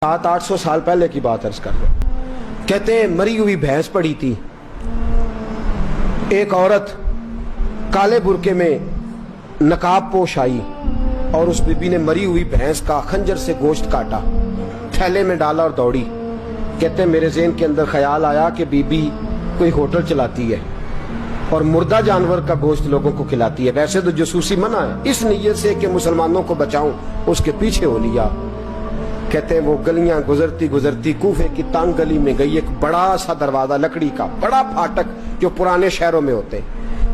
700-800 साल पहले की बात अर्ज कर लो। कहते हैं मरी हुई भैंस पड़ी थी, एक औरत काले बुरके में नकाब पोश आई और उस बीबी ने मरी हुई भैंस का खंजर से गोश्त काटा, थैले में डाला और दौड़ी। कहते हैं मेरे ज़हन के अंदर ख्याल आया कि बीबी कोई होटल चलाती है और मुर्दा जानवर का गोश्त लोगों को खिलाती है। वैसे तो जासूसी मना है, इस नीयत से कि मुसलमानों को बचाऊं उसके पीछे हो लिया। कहते हैं वो गलियां गुजरती गुजरती कूफे की तंग गली में गई, एक बड़ा सा दरवाजा लकड़ी का, बड़ा फाटक जो पुराने शहरों में होते।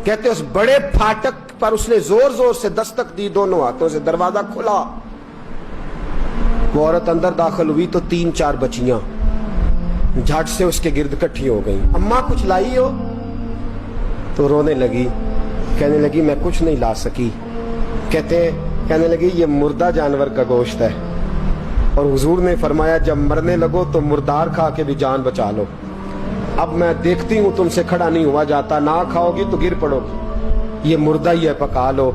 कहते उस बड़े फाटक पर उसने जोर जोर से दस्तक दी, दोनों हाथों से दरवाजा खुला। वो औरत अंदर दाखिल हुई तो 3-4 बच्चियां झट से उसके गिर्द इकट्ठी हो गई। अम्मा कुछ लाई हो? तो रोने लगी, कहने लगी मैं कुछ नहीं ला सकी। कहने लगी ये मुर्दा जानवर का गोश्त है और हुजूर ने फरमाया जब मरने लगो तो मुर्दार खा के भी जान बचा लो। अब मैं देखती हूँ तुमसे खड़ा नहीं हुआ जाता, ना खाओगी तो गिर पड़ोगी, ये मुर्दा ही है, पका लो।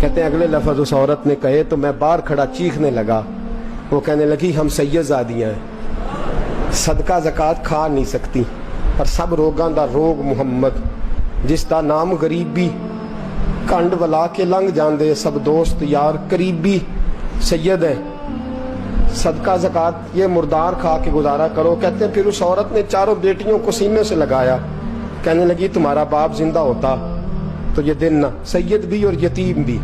कहते हैं अगले लफ्ज उस औरत ने कहे तो मैं बाहर खड़ा चीखने लगा। वो कहने लगी हम सैयदजादियां हैं, सदका ज़कात खा नहीं सकती, पर सब रोगां दा रोग मुहम्मद, जिसका नाम गरीबी, कंड वला के लंघ जांदे सब दोस्त यार करीबी सैयद है, सदका ज़कात ये मुर्दार खा के गुजारा करो। कहते हैं फिर उस औरत ने चारों बेटियों को सीने से लगाया, कहने लगी तुम्हारा बाप जिंदा होता तो ये दिन ना सैयद भी और यतीम भी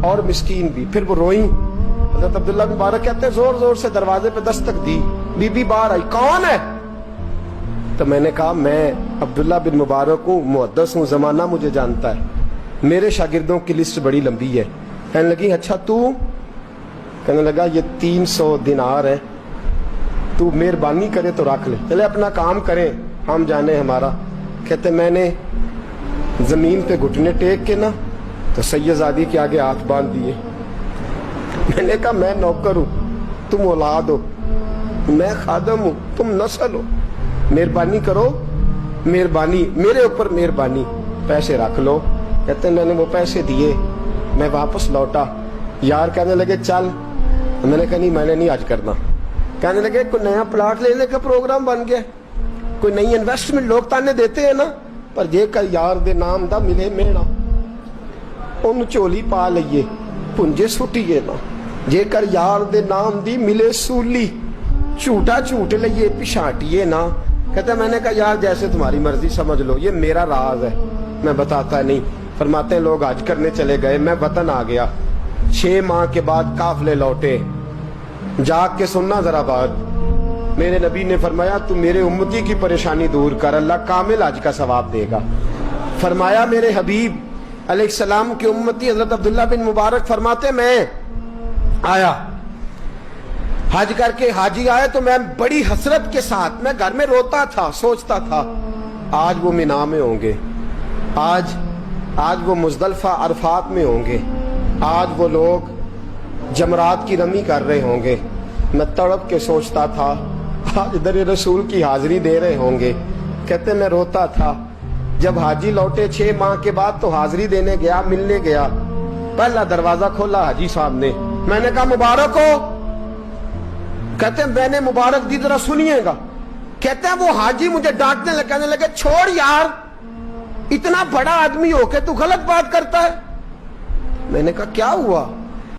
और मिस्कीन भी। फिर वो रोई। हज़रत अब्दुल्ला बिन मुबारक कहते हैं जोर जोर से दरवाजे पे दस्तक दी, बीबी बाहर आई, कौन है? तो मैंने कहा मैं अब्दुल्ला बिन मुबारक हूँ, मुहद्दिस हूँ, जमाना मुझे जानता है, मेरे शागिर्दों की लिस्ट बड़ी लंबी है। कहने लगी अच्छा तू? कहने लगा ये 300 दिनार है, तू मेहरबानी करे तो रख ले, चले अपना काम करें हम जाने हमारा। कहते मैंने जमीन पे घुटने टेक के ना तो सैयदजादी के आगे हाथ बांध दिए। मैंने कहा मैं नौकर हूँ, तुम औलाद हो, मैं खादम हूँ, तुम नस्ल हो, मेहरबानी करो, मेहरबानी मेरे ऊपर मेहरबानी, पैसे रख लो। कहते मैंने वो पैसे दिए, मैं वापस लौटा। यार कहने लगे चल, मैंने कहा नहीं मैंने नहीं आज करना। कहने लगे कोई नया प्लाट लेने का प्रोग्राम बन गया, कोई नई इन्वेस्टमेंट, लोग ताने देते हैं ना, पर जेकर यार दे नाम दा मिले मेड़ा ओनू झोली पा लईए पुंजे सुटिए ना, जेकर यार दे नाम दी मिले सूली झूठा झूठ लईए पिछाटिए ना। कहते मैंने कहा यार जैसे तुम्हारी मर्जी समझ लो, ये मेरा राज है, मैं बताता नहीं। फरमाते हैं लोग हज करने चले गए, मैं वतन आ गया, 6 माह के बाद काफले लौटे। जाग के सुनना जरा बात, मेरे नबी ने फरमाया तू मेरे उम्मती की परेशानी दूर कर, अल्लाह कामिल हज का सवाब देगा। फरमाया मेरे हबीब अलैहिस्सलाम की उम्मती हजरत अब्दुल्ला बिन मुबारक फरमाते मैं आया हज करके, हाजी आए तो मैं बड़ी हसरत के साथ, मैं घर में रोता था, सोचता था आज वो मिना में होंगे, आज वो मुज़दलिफ़ा अरफात में होंगे, आज वो लोग जमरात की रमी कर रहे होंगे। मैं तड़प के सोचता था आज दर रसूल की हाजिरी दे रहे होंगे। कहते मैं रोता था। जब हाजी लौटे 6 माह के बाद तो हाजिरी देने गया, मिलने गया, पहला दरवाजा खोला हाजी साहब ने, मैंने कहा मुबारक हो? कहते मैंने मुबारक दी, जरा सुनिएगा। कहते हैं वो हाजी मुझे डांटने लगे, कहने लगे छोड़ यार, इतना बड़ा आदमी होके तू गलत बात करता है। मैंने कहा क्या हुआ?